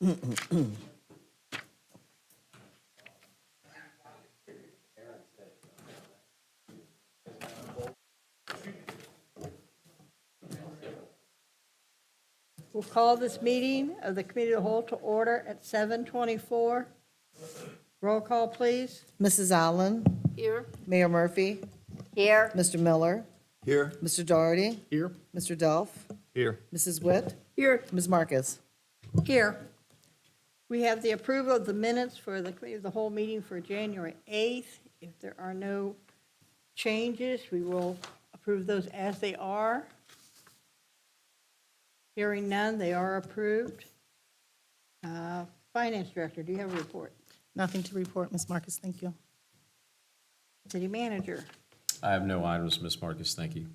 We'll call this meeting of the Committee of the Whole to order at 7:24. Roll call, please. Mrs. Allen, Here. Mayor Murphy, Here. Mr. Miller, Here. Mr. Doherty, Here. Mr. Delph, Here. Mrs. Witt, Here. Ms. Marcus. Here. We have the approval of the minutes for the Committee of the Whole meeting for January 8th. If there are no changes, we will approve those as they are. Hearing none, they are approved. Finance Director, do you have a report? Nothing to report, Ms. Marcus, thank you. City Manager, I have no items, Ms. Marcus, thank you.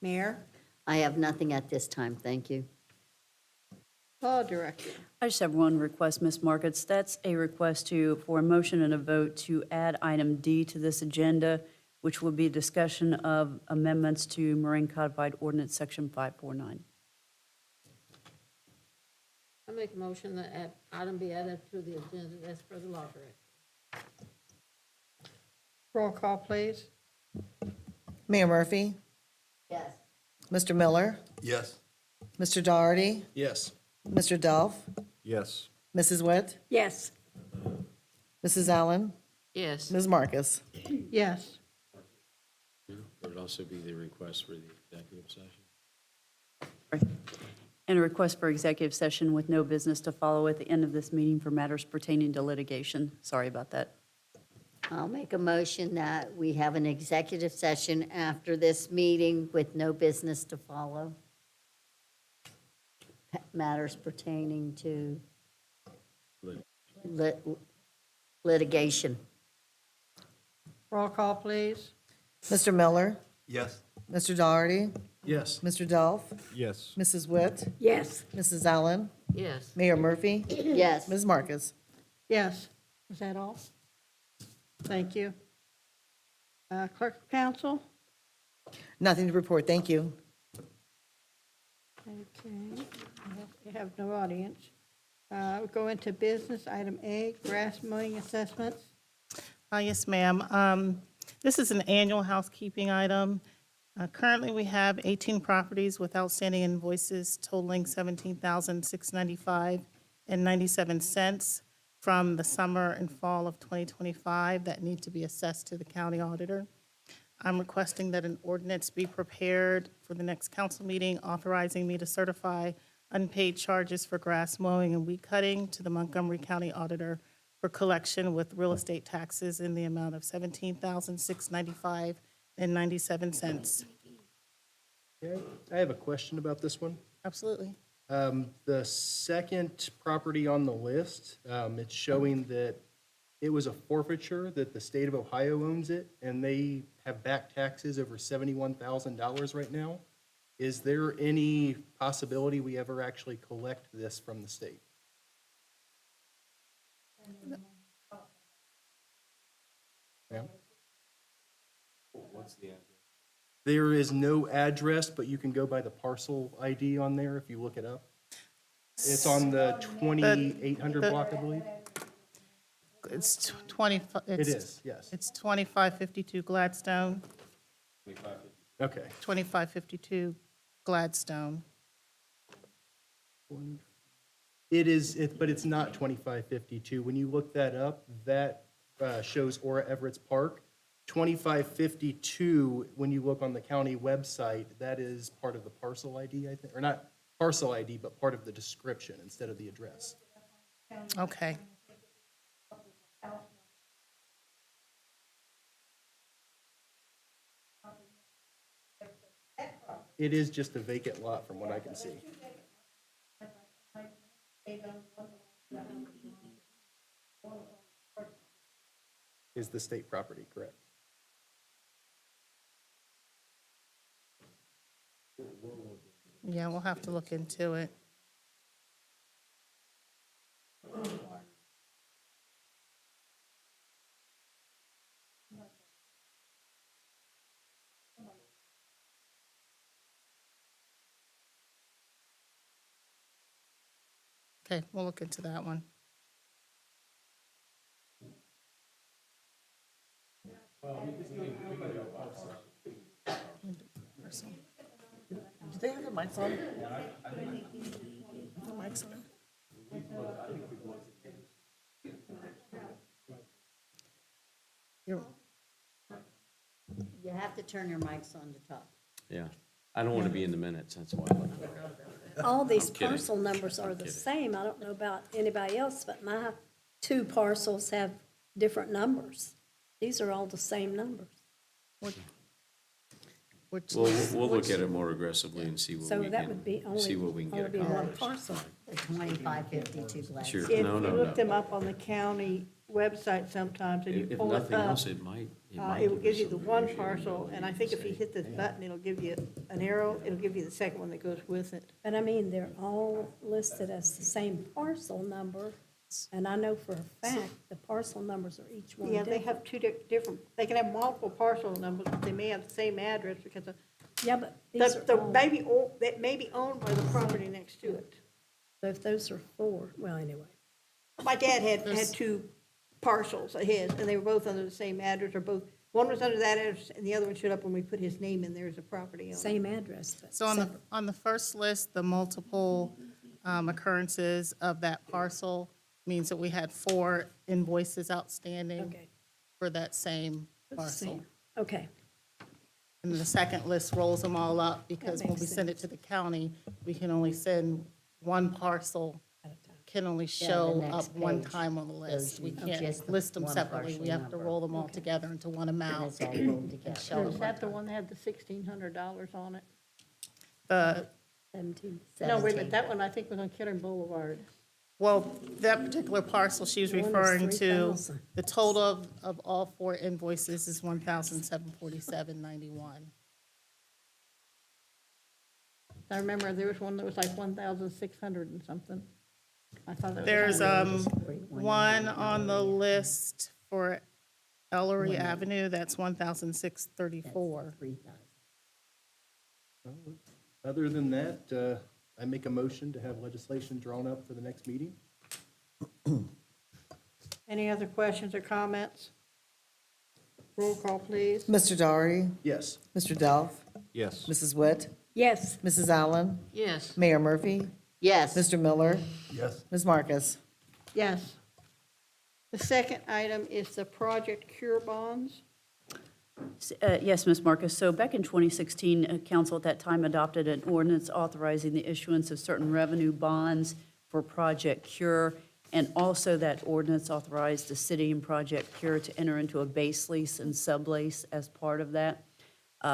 Mayor, I have nothing at this time, thank you. Law Director. I just have one request, Ms. Markets. That's a request for a motion and a vote to add item D to this agenda, which will be discussion of amendments to Marine Codified Ordinance Section 549. I make a motion that item be added to the agenda as per the law director. Roll call, please. Mayor Murphy, Yes. Mr. Miller, Yes. Mr. Doherty, Yes. Mr. Delph, Yes. Mrs. Witt, Yes. Mrs. Allen, Yes. Ms. Marcus. Yes. There would also be the request for the executive session. And a request for executive session with no business to follow at the end of this meeting for matters pertaining to litigation. Sorry about that. I'll make a motion that we have an executive session after this meeting with no business to follow. Matters pertaining to litigation. Roll call, please. Mr. Miller, Yes. Mr. Doherty, Yes. Mr. Delph, Yes. Mrs. Witt, Yes. Mrs. Allen, Yes. Mayor Murphy, Yes. Ms. Marcus. Yes. Is that all? Thank you. Clerk of Council? Nothing to report, thank you. Okay. We have no audience. We'll go into business. Item A, grass mowing assessments. Yes, ma'am. This is an annual housekeeping item. Currently, we have 18 properties with outstanding invoices totaling $17,695.97 from the summer and fall of 2025 that need to be assessed to the county auditor. I'm requesting that an ordinance be prepared for the next council meeting authorizing me to certify unpaid charges for grass mowing and weed cutting to the Montgomery County Auditor for collection with real estate taxes in the amount of $17,695.97. Okay, I have a question about this one. Absolutely. The second property on the list, it's showing that it was a forfeiture, that the state of Ohio owns it, and they have back taxes over $71,000 right now. Is there any possibility we ever actually collect this from the state? Yeah. What's the address? There is no address, but you can go by the parcel ID on there if you look it up. It's on the 2800 block, I believe. It's 20. It is, yes. It's 2552 Gladstone, Okay. 2552 Gladstone. It is, but it's not 2552. When you look that up, that shows Ora Everett's Park. 2552, when you look on the county website, that is part of the parcel ID, I think, or not parcel ID, but part of the description instead of the address. Okay. It is just a vacant lot from what I can see. Is the state property, correct? Yeah, we'll have to look into it. Okay, we'll look into that one. Do they have the mics on? The mics on? You're- You have to turn your mics on to talk. Yeah. I don't want to be in the minutes, that's why. All these kidding. parcel numbers are the same. I don't know about anybody else, but my two parcels have different numbers. These are all the same numbers. Which We'll, is- we'll look at it more aggressively and see what So we that would be can, see what we can only get one accomplished. parcel. The 2552 Gladstone. Sure, If no, you no, look no. them up on the county website sometimes, and you If pull it nothing up, else, it might it will give you us the some one information. parcel, and I think if you hit this button, it'll give you an arrow, it'll give you the second one that goes with it. But I mean, they're all listed as the same parcel number. And I know for a fact, the parcel numbers are each one Yeah, they different. have two different, they can have multiple parcel numbers, but they may have the same address because of, Yeah, but these are the all, maybe, that may be owned by the property next to it. so if those are four, well, anyway. My dad had two parcels of his, and they were both under the same address, or both, one was under that address, and the other one showed up when we put his name in there as a property owner. Same address, but So separate. on the first list, the multiple occurrences of that parcel means that we had 4 invoices outstanding Okay. for that same It's the parcel. same. Okay, And the second list rolls them all up, because when makes we send it sense. to the county, we can only send one parcel, at a time. can only the show next up one page time on the list. shows We you can't just the list them one separately, we parcel have to number. roll them all together into one And amount. it's all rolled together. Show Is them. that the one that had the $1,600 on it? The 17. No, wait a 17. minute, that one I think was on Killering Boulevard. Well, that particular parcel she's One is referring to, 3,000. the total of all 4 invoices is $1,747.91. I remember there was one that was like 1,600 and something. I thought that was. There's One one on the list for Ellery Avenue, that's 1,634. 3,000. Other than that, I make a motion to have legislation drawn up for the next meeting. Any other questions or comments? Roll call, please. Mr. Daugherty? Yes. Mr. Delph? Yes. Mrs. Witt? Yes, Mrs. Allen? Yes. Mayor Murphy? Yes. Mr. Miller? Yes. Ms. Marcus? Yes. The second item is the Project Cure bonds. Yes, Ms. Marcus. So back in 2016, council at that time adopted an ordinance authorizing the issuance of certain revenue bonds for Project Cure. And also that ordinance authorized the city and Project Cure to enter into a base lease and sublease as part of that.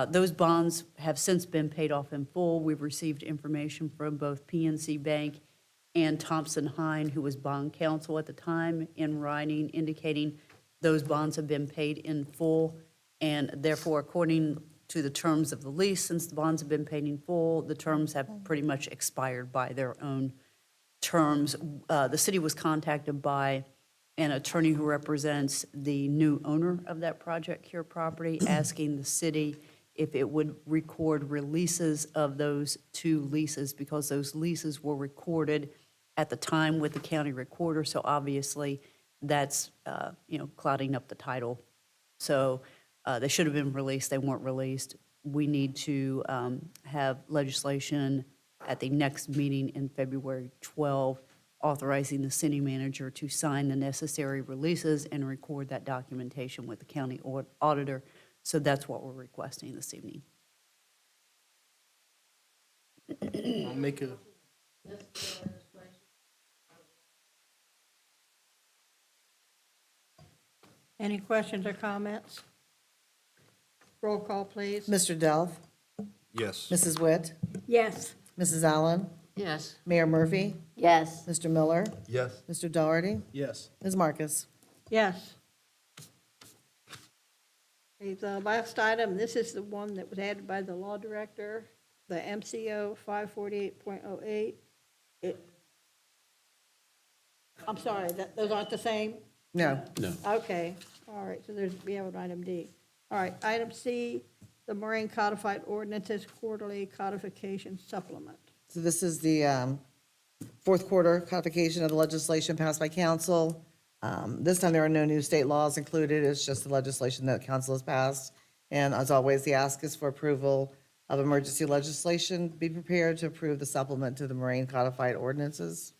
Those bonds have since been paid off in full. We've received information from both PNC Bank and Thompson Hine, who was bond counsel at the time, in writing indicating those bonds have been paid in full. And therefore, according to the terms of the lease, since the bonds have been paid in full, the terms have pretty much expired by their own terms. The city was contacted by an attorney who represents the new owner of that Project Cure property, asking the city if it would record releases of those 2 leases, because those leases were recorded at the time with the county recorder, so obviously that's, clouding up the title. So they should have been released, they weren't released. We need to have legislation at the next meeting in February 12, authorizing the city manager to sign the necessary releases and record that documentation with the county auditor. So that's what we're requesting this evening. I'll make a, Any questions or comments? Roll call, please. Mr. Delph? Yes. Mrs. Witt? yes, Mrs. Allen? Yes. Mayor Murphy? Yes. Mr. Miller? yes. Mr. Daugherty? Yes. Ms. Marcus? Yes. Okay, the last item, this is the one that was added by the law director, the MCO 548.08. I'm sorry, those aren't the same? No. No. Okay, all right, so we have an item D. All right, item C, the Moraine Codified Ordinances Quarterly Codification Supplement. So this is the Fourth quarter codification of the legislation passed by council. This time, there are no new state laws included. It's just the legislation that council has passed. And as always, the ask is for approval of emergency legislation. Be prepared to approve the supplement to the Moraine codified ordinances.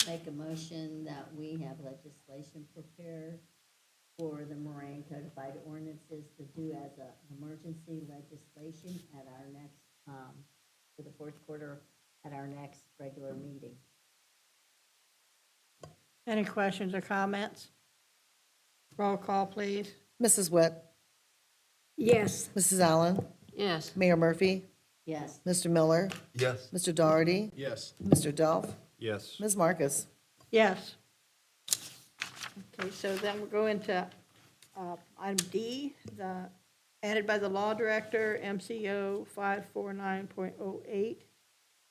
Make a motion that we have legislation prepared for the Moraine codified ordinances to do as an emergency legislation at our next, for the fourth quarter, at our next regular meeting. Any questions or comments? Roll call, please. Mrs. Witt, Yes. Mrs. Allen, Yes. Mayor Murphy, Yes. Mr. Miller, Yes. Mr. Doherty, Yes. Mr. Delph, Yes. Ms. Marcus. Yes. Okay, so then we'll go into item D, the, added by the law director, MCO 549.08.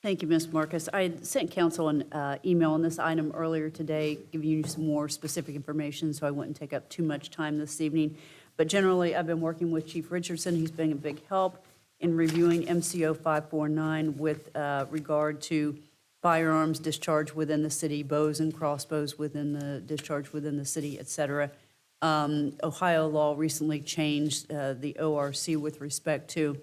Thank you, Ms. Marcus. I had sent council an email on this item earlier today, giving you some more specific information, so I wouldn't take up too much time this evening. But generally, I've been working with Chief Richardson. He's been a big help in reviewing MCO 549 with regard to firearms discharged within the city, bows and crossbows within the, discharged within the city, et cetera. Ohio law recently changed the ORC with respect to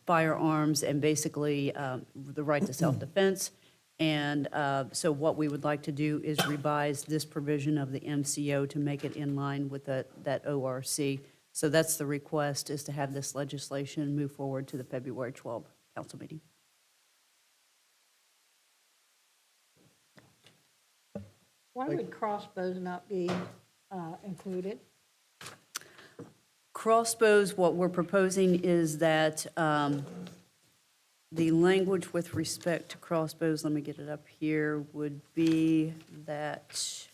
firearms and basically the right to self-defense. And so what we would like to do is revise this provision of the MCO to make it in line with that ORC. So that's the request, is to have this legislation move forward to the February 12th council meeting. Why would crossbows not be included? Crossbows, what we're proposing is that the language with respect to crossbows, let me get it up here, would be that,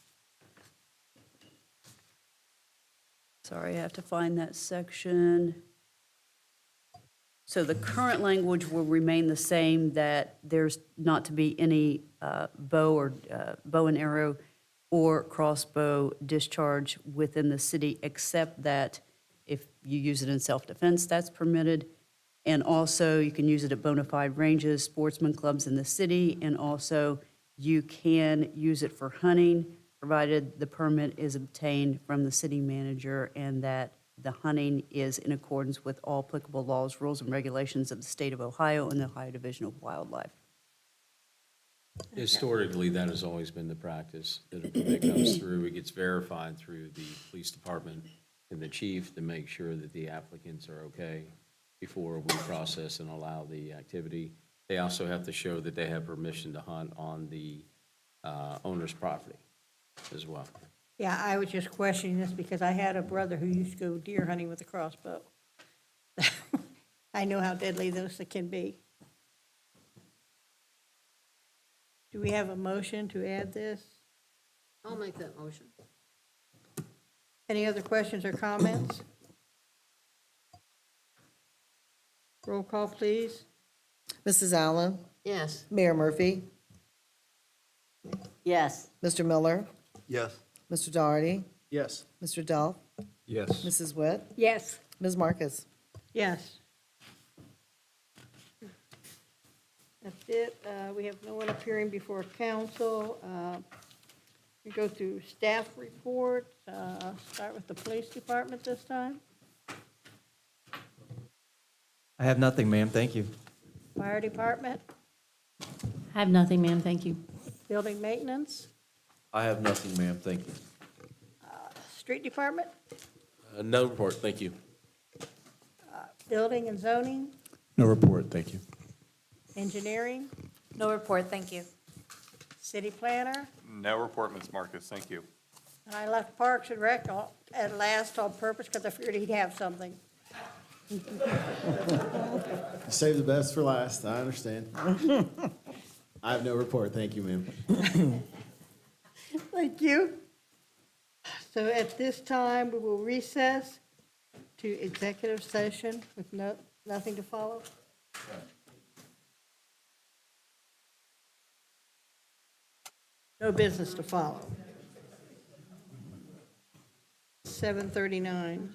sorry, I have to find that section. So the current language will remain the same, that there's not to be any bow or bow and arrow or crossbow discharge within the city, except that if you use it in self-defense, that's permitted. And also, you can use it at bona fide ranges, sportsman clubs in the city, and also you can use it for hunting, provided the permit is obtained from the city manager and that the hunting is in accordance with all applicable laws, rules, and regulations of the state of Ohio and the Ohio Division of Wildlife. Historically, that has always been the practice, that if it comes through, it gets verified through the police department and the chief to make sure that the applicants are okay before we process and allow the activity. They also have to show that they have permission to hunt on the owner's property as well. Yeah, I was just questioning this because I had a brother who used to go deer hunting with a crossbow. I know how deadly those can be. Do we have a motion to add this? I'll make that motion. Any other questions or comments? Roll call, please. Mrs. Allen, Yes. Mayor Murphy, Yes. Mr. Miller, Yes. Mr. Doherty, Yes. Mr. Delph, Yes. Mrs. Witt, Yes. Ms. Marcus. Yes. That's it. We have no one appearing before council. We go through staff reports. Start with the police department this time. I have nothing, ma'am. Thank you. Fire department, I have nothing, ma'am, thank you. building maintenance, I have nothing, ma'am. Thank you. street department, No report, thank you. building and zoning, No report. Thank you. engineering, No report, thank you. city planner, No report, Ms. Marcus, thank you. and I left Parks and Rec at last on purpose because I figured he'd have something. Save the best for last, I understand. I have no report, thank you, ma'am. Thank you. So at this time, we will recess to executive session with nothing to follow. No business to follow. 7:39.